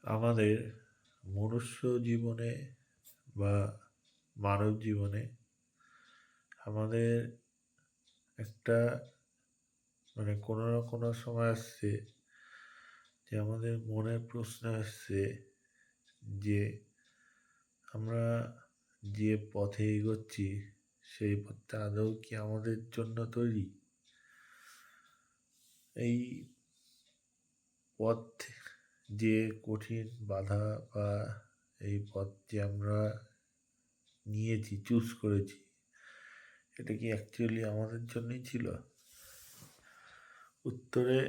আমাদের মনুষ্য জীবনে বা মানব জীবনে আমাদের একটা কোনো না কোনো সময় আসছে যে আমাদের মনে প্রশ্ন আসছে যে আমরা যে পথে এগোচ্ছি সেই পথটা আদৌ কি আমাদের জন্য তৈরি? এই পথ যে কঠিন বাধা বা এই পথ যে আমরা নিয়েছি, চুজ করেছি, এটা কি অ্যাকচুয়ালি আমাদের জন্যই ছিল? উত্তরে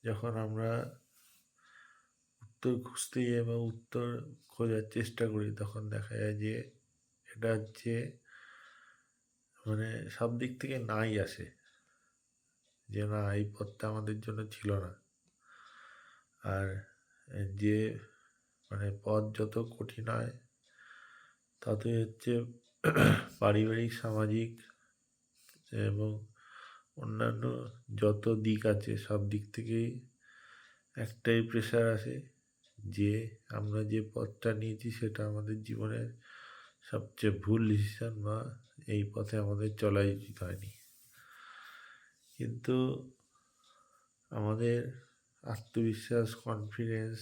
যখন আমরা উত্তর খুঁজতে যাই বা উত্তর খোঁজার চেষ্টা করি তখন দেখা যায় যে এটা হচ্ছে সব দিক থেকে নাই আসে, যে না, এই পথটা আমাদের জন্য ছিল না। আর যে পথ যত কঠিন হয় ততই হচ্ছে পারিবারিক, সামাজিক এবং অন্যান্য যত দিক আছে সব দিক থেকেই একটাই প্রেশার আসে যে আমরা যে পথটা নিয়েছি সেটা আমাদের জীবনের সবচেয়ে ভুল ডিসিশন, বা এই পথে আমাদের চলাই উচিত হয়নি। কিন্তু আমাদের আত্মবিশ্বাস, কনফিডেন্স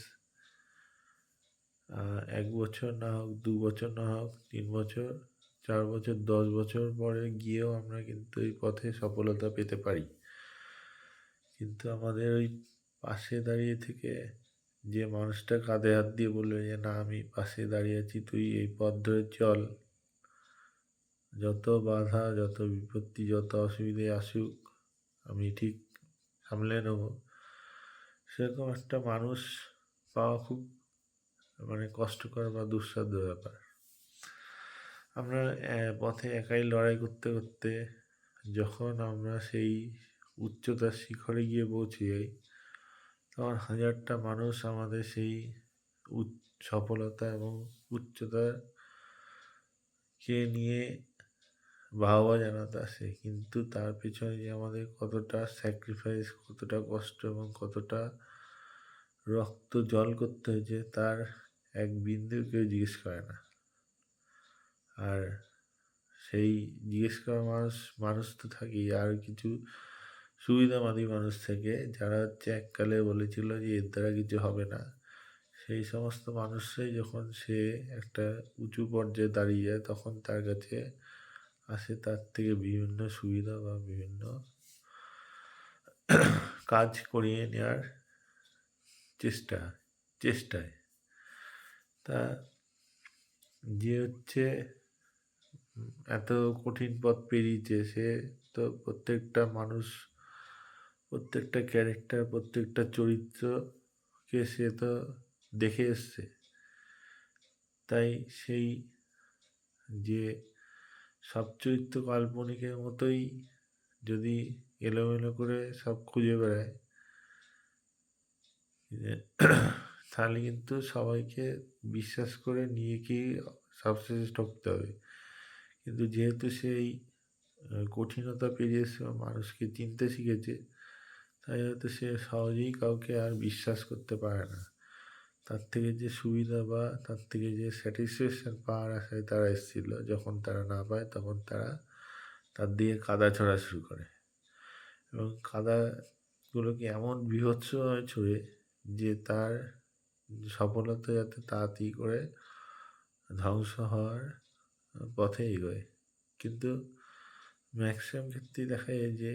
1 বছর না হোক, 2 বছর না হোক, 3 বছর, 4 বছর, 10 বছর পরে গিয়েও আমরা কিন্তু এই পথে সফলতা পেতে পারি। কিন্তু আমাদের ওই পাশে দাঁড়িয়ে থেকে যে মানুষটা কাঁধে হাত দিয়ে বলবে যে না, আমি পাশে দাঁড়িয়ে আছি, তুই এই পথ ধরে চল, যত বাধা, যত বিপত্তি, যত অসুবিধে আসুক আমি ঠিক সামলে নেব, সেরকম একটা মানুষ পাওয়া খুব কষ্টকর বা দুঃসাধ্য ব্যাপার। আমরা পথে একাই লড়াই করতে করতে যখন আমরা সেই উচ্চতার শিখরে গিয়ে পৌঁছে যাই, তখন হাজারটা মানুষ আমাদের সেই সফলতা এবং উচ্চতাকে নিয়ে বাহবা জানাতে আসে। কিন্তু তার পেছনে যে আমাদের কতটা স্যাক্রিফাইস, কতটা কষ্ট এবং কতটা রক্ত জল করতে হয়েছে তার এক বিন্দু কেউ জিজ্ঞেস করে না। আর সেই জিজ্ঞেস করা মানুষ তো থাকেই, আর কিছু সুবিধাবাদী মানুষ থেকে যারা হচ্ছে এককালে বলেছিল যে এর দ্বারা কিছু হবে না। সেই সমস্ত মানুষরাই যখন সে একটা উঁচু পর্যায়ে দাঁড়িয়ে যায় তখন তার কাছে আসে তার থেকে বিভিন্ন সুবিধা বা বিভিন্ন কাজ করিয়ে নেওয়ার চেষ্টায়। তা যে হচ্ছে এত কঠিন পথ পেরিয়েছে, সে তো প্রত্যেকটা মানুষ, প্রত্যেকটা ক্যারেক্টার, প্রত্যেকটা চরিত্রকে সে তো দেখে এসছে। তাই সেই যে সব চরিত্র কাল্পনিকের মতোই যদি এলোমেলো করে সব খুঁজে বেড়ায়, তাহলে কিন্তু সবাইকে বিশ্বাস করে নিয়ে কি সবশেষে ঠকতে হবে। কিন্তু যেহেতু সেই কঠিনতা পেরিয়ে এসে মানুষকে চিনতে শিখেছে, তাই হয়তো সে সহজেই কাউকে আর বিশ্বাস করতে পারে না। তার থেকে যে সুবিধা বা তার থেকে যে স্যাটিসফ্যাকশন পাওয়ার আশায় তারা এসেছিল, যখন তারা না পায় তখন তারা তার দিকে কাদা ছড়া শুরু করে, এবং কাদাগুলোকে এমন বীভৎসভাবে ছোড়ে যে তার সফলতা যাতে তাড়াতাড়ি করে ধ্বংস হওয়ার পথে এগোয়। কিন্তু ম্যাক্সিমাম ক্ষেত্রেই দেখা যায় যে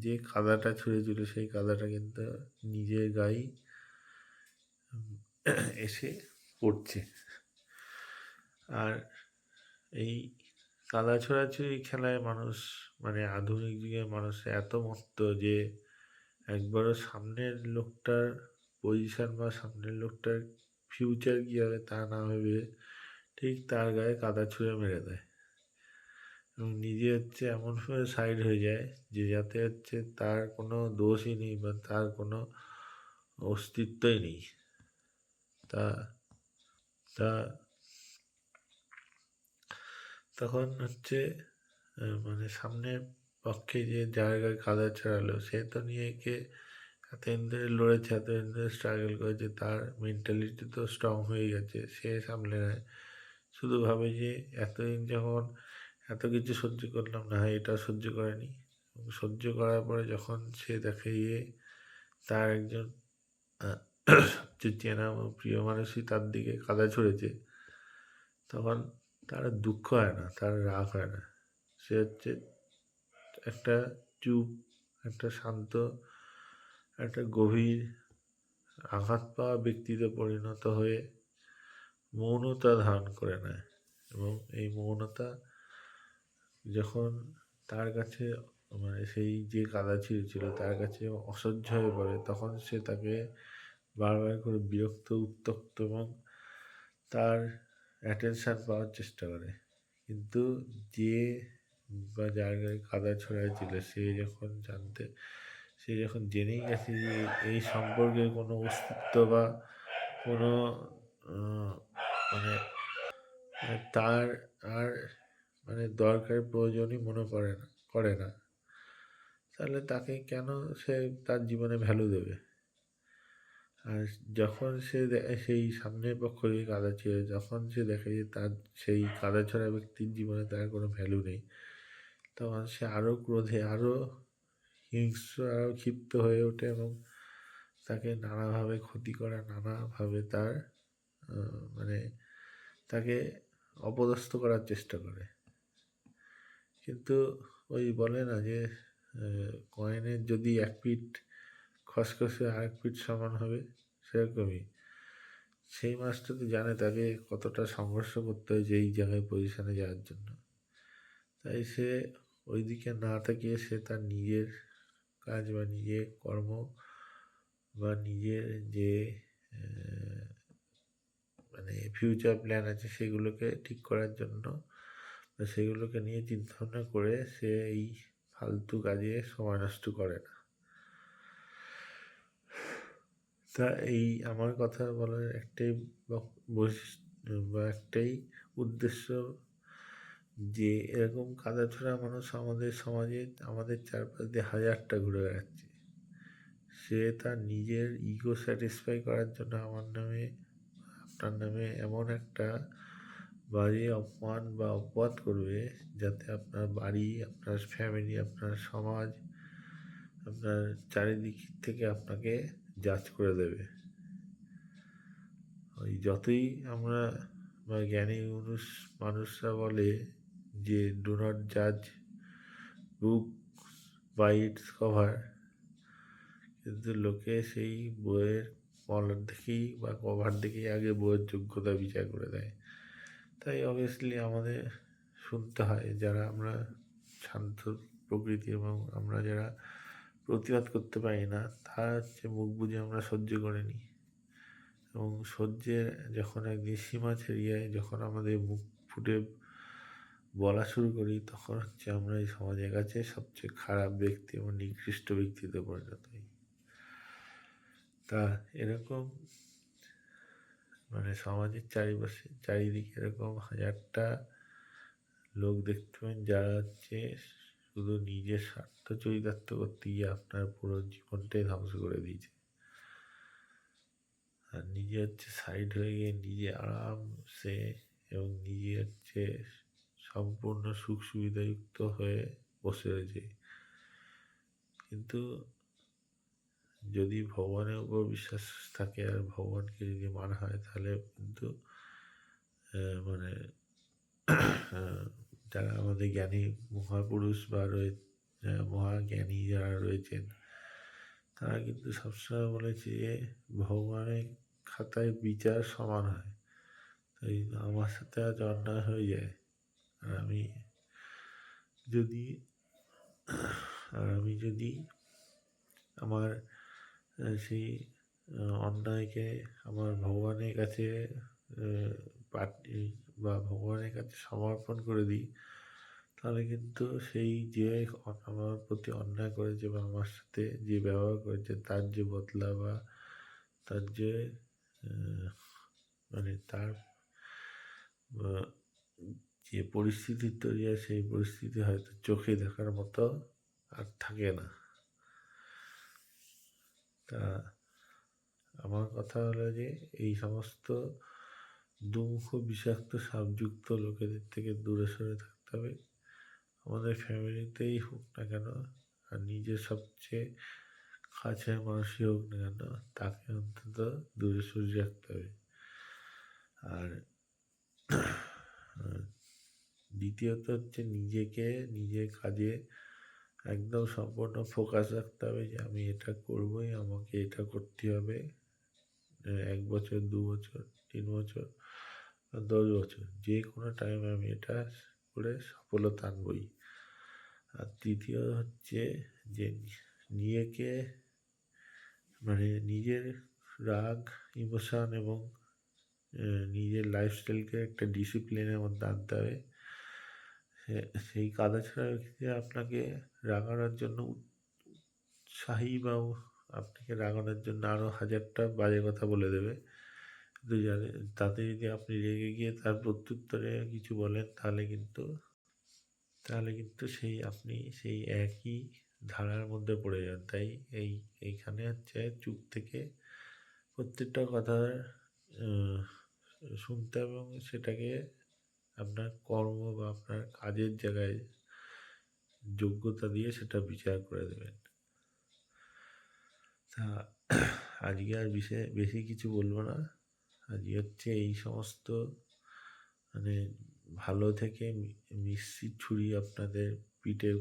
যে কাদাটা ছুঁড়েছিল সেই কাদাটা কিন্তু নিজের গায়েই এসে পড়ছে। আর এই কাদা ছোড়াছুড়ি খেলায় মানুষ, আধুনিক যুগের মানুষ এত মত্ত যে একবারও সামনের লোকটার পজিশন বা সামনের লোকটার ফিউচার কী হবে তা না ভেবে ঠিক তার গায়ে কাদা ছুঁড়ে মেরে দেয়, এবং নিজে হচ্ছে এমনভাবে সাইড হয়ে যায় যে যাতে হচ্ছে তার কোনো দোষই নেই বা তার কোনো অস্তিত্বই নেই। তা তা তখন হচ্ছে সামনের পক্ষে যে যার গায়ে কাদা ছড়ালো সে তো নিজেকে এতদিন ধরে লড়েছে, এতদিন ধরে স্ট্রাগল করেছে, তার মেন্টালিটি তো স্ট্রং হয়ে গেছে, সে সামলে নেয়। শুধু ভাবে যে এতদিন যখন এত কিছু সহ্য করলাম, না হয় এটা সহ্য করেনি। এবং সহ্য করার পরে যখন সে দেখে যে তার একজন আহ, সবচেয়ে চেনা এবং প্রিয় মানুষই তার দিকে কাদা ছুঁড়েছে, তখন তার দুঃখ হয় না, তার রাগ হয় না। সে হচ্ছে একটা চুপ, একটা শান্ত, একটা গভীর আঘাত পাওয়া ব্যক্তিতে পরিণত হয়ে মৌনতা ধারণ করে নেয়। এবং এই মৌনতা যখন তার কাছে, মানে সেই যে কাদা ছিঁড়েছিল তার কাছে অসহ্য হয়ে পড়ে, তখন সে তাকে বারবার করে বিরক্ত, উত্ত্যক্ত এবং তার অ্যাটেনশান পাওয়ার চেষ্টা করে। কিন্তু যে বা যার গায়ে কাদা ছড়াইছিল সে যখন জেনেই গেছে যে এই সম্পর্কে কোনো অস্তিত্ব বা কোনো আহ, মানে তার আর মানে দরকার প্রয়োজনই মনে করে না, তাহলে তাকে কেন সে তার জীবনে ভ্যালু দেবে? আর যখন সেই সামনের পক্ষকে কাদা ছিঁড়ে, যখন সে দেখে যে তার সেই কাদা ছড়া ব্যক্তির জীবনে তার কোনো ভ্যালু নেই, তখন সে আরও ক্রোধে, আরও হিংস্র, আরও ক্ষিপ্ত হয়ে ওঠে এবং তাকে নানাভাবে ক্ষতি করা, নানাভাবে তার মানে তাকে অপদস্থ করার চেষ্টা করে। কিন্তু ওই বলে না যে কয়েনের যদি এক পিঠ খসখসে আরেক পিঠ সমান হবে, সেরকমই সেই মাছটা তো জানে তাকে কতটা সংঘর্ষ করতে হয় এই জায়গায় পজিশনে যাওয়ার জন্য। তাই সে ওই দিকে না তাকিয়ে সে তার নিজের কাজ বা নিজের কর্ম বা নিজের যে মানে ফিউচার প্ল্যান আছে সেগুলোকে ঠিক করার জন্য বা সেগুলোকে নিয়ে চিন্তাভাবনা করে সে এই ফালতু কাজে সময় নষ্ট করে না। তা এই আমার কথা বলার একটাই বৈশিষ্ট্য বা একটাই উদ্দেশ্য যে এরকম কাদাছোড়া মানুষ আমাদের সমাজে, আমাদের চারপাশ দিয়ে হাজারটা ঘুরে বেড়াচ্ছে। সে তার নিজের ইগো স্যাটিসফাই করার জন্য আমার নামে, আপনার নামে এমন একটা বাজে অপমান বা অপবাদ করবে যাতে আপনার বাড়ি, আপনার ফ্যামিলি, আপনার সমাজ, আপনার চারিদিক থেকে আপনাকে জাজ করে দেবে। ওই যতই আমরা বা জ্ঞানী মানুষরা বলে যে ডু নট জাজ বুক বাই ইটস কভার, কিন্তু লোকে সেই বইয়ের কলার দেখেই বা কভার দেখেই আগে বইয়ের যোগ্যতা বিচার করে দেয়। তাই অবভিয়াসলি আমাদের শুনতে হয়, যারা আমরা শান্ত প্রকৃতি এবং আমরা যারা প্রতিবাদ করতে পারি না, তারা হচ্ছে মুখ বুঝে আমরা সহ্য করে নিই। এবং সহ্যের যখন একদিন সীমা ছাড়িয়ে যায়, যখন আমাদের মুখ ফুটে বলা শুরু করি, তখন হচ্ছে আমরা এই সমাজের কাছে সবচেয়ে খারাপ ব্যক্তি এবং নিকৃষ্ট ব্যক্তিতে পরিণত হই। তা এরকম মানে সমাজের চারিদিকে এরকম হাজারটা লোক দেখতে পাবেন যারা হচ্ছে শুধু নিজের স্বার্থ চরিতার্থ করতে গিয়ে আপনার পুরো জীবনটাই ধ্বংস করে দিয়েছে। আর নিজে হচ্ছে সাইড হয়ে গিয়ে নিজে আরামসে এবং নিজে হচ্ছে সম্পূর্ণ সুখ সুবিধাযুক্ত হয়ে বসে রয়েছে। কিন্তু যদি ভগবানের উপর বিশ্বাস থাকে আর ভগবানকে যদি মানা হয়, তাহলে কিন্তু মানে যারা আমাদের জ্ঞানী মহাপুরুষ বা মহাজ্ঞানী যারা রয়েছেন, তারা কিন্তু সবসময় বলেছে যে ভগবানের খাতায় বিচার সমান হয়। তাই আমার সাথে আজ অন্যায় হয়ে যায়, আর যদি আমি যদি আমার সেই অন্যায়কে আমার ভগবানের কাছে বা ভগবানের কাছে সমর্পণ করে দিই, তাহলে কিন্তু সেই যে আমার প্রতি অন্যায় করেছে বা আমার সাথে যে ব্যবহার করেছে তার যে বদলা বা তার যে মানে তার যে পরিস্থিতি তৈরি হয়, সেই পরিস্থিতি হয়তো চোখে দেখার মতো আর থাকে না। তা আমার কথা হলো যে এই সমস্ত দুমুখো বিষাক্ত সাপযুক্ত লোকেদের থেকে দূরে সরে থাকতে হবে। আমাদের ফ্যামিলিতেই হোক না কেন আর নিজের সবচেয়ে কাছের মানুষই হোক না কেন তাকে অন্তত দূরে সরিয়ে রাখতে হবে। আর দ্বিতীয়ত হচ্ছে নিজেকে নিজের কাজে একদম সম্পূর্ণ ফোকাস রাখতে হবে যে আমি এটা করবই, আমাকে এটা করতে হবে। ১ বছর, ২ বছর, ৩ বছর, ১০ বছর যে কোনো টাইমে আমি এটা করে সফলতা আনবই। আর তৃতীয় হচ্ছে যে নিজেকে মানে নিজের রাগ, ইমোশন এবং নিজের লাইফস্টাইলকে একটা ডিসিপ্লিনের মধ্যে আনতে হবে। সেই কাদা ছোঁড়া ব্যক্তি আপনাকে রাগানোর জন্য উৎসাহী বা আপনাকে রাগানোর জন্য আরও ১০০০টা বাজে কথা বলে দেবে। কিন্তু তাতে যদি আপনি রেগে গিয়ে তার প্রত্যুত্তরে কিছু বলেন তাহলে কিন্তু আপনি সেই একই ধারার মধ্যে পড়ে যান। তাই এইখানে হচ্ছে চুপ থেকে প্রত্যেকটা কথা শুনতে হবে এবং সেটাকে আপনার কর্ম বা আপনার কাজের জায়গায় যোগ্যতা দিয়ে সেটা বিচার করে দেবেন। তা আজকে আর বেশি কিছু বলবো না। আজকে হচ্ছে এই সমস্ত মানে ভালো থেকে মিষ্টির ছুরি আপনাদের পিঠে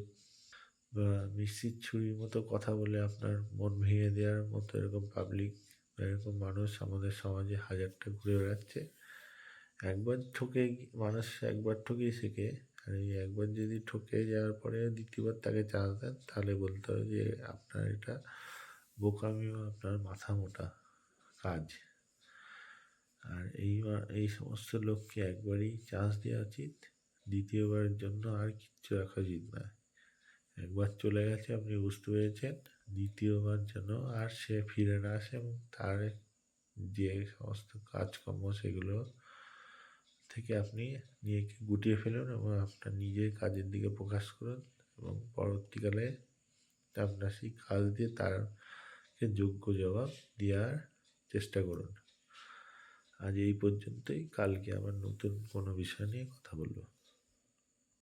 বা মিষ্টির ছুরির মতো কথা বলে আপনার মন ভেঙে দেওয়ার মতো এরকম পাবলিক বা এরকম মানুষ আমাদের সমাজে হাজারটা ঘুরে বেড়াচ্ছে। মানুষ একবার ঠকেই শেখে। আর এই একবার যদি ঠকে যাওয়ার পরে দ্বিতীয়বার তাকে চান্স দেন তাহলে বলতে হবে যে আপনার এটা বোকামি বা আপনার মাথা মোটা কাজ। আর এই সমস্ত লোককে একবারই চান্স দেওয়া উচিত, দ্বিতীয়বারের জন্য আর কিচ্ছু রাখা উচিত না। একবার চলে গেছে আপনি বুঝতে পেরেছেন, দ্বিতীয়বার যেন আর সে ফিরে না আসে এবং তার যে সমস্ত কাজকর্ম সেগুলো থেকে আপনি নিজেকে গুটিয়ে ফেলুন এবং আপনার নিজের কাজের দিকে ফোকাস করুন এবং পরবর্তীকালে আপনার সেই কাজ দিয়ে তারকে যোগ্য জবাব দেওয়ার চেষ্টা করুন। আজ এই পর্যন্তই, কালকে আবার নতুন কোনো বিষয় নিয়ে কথা বলবো।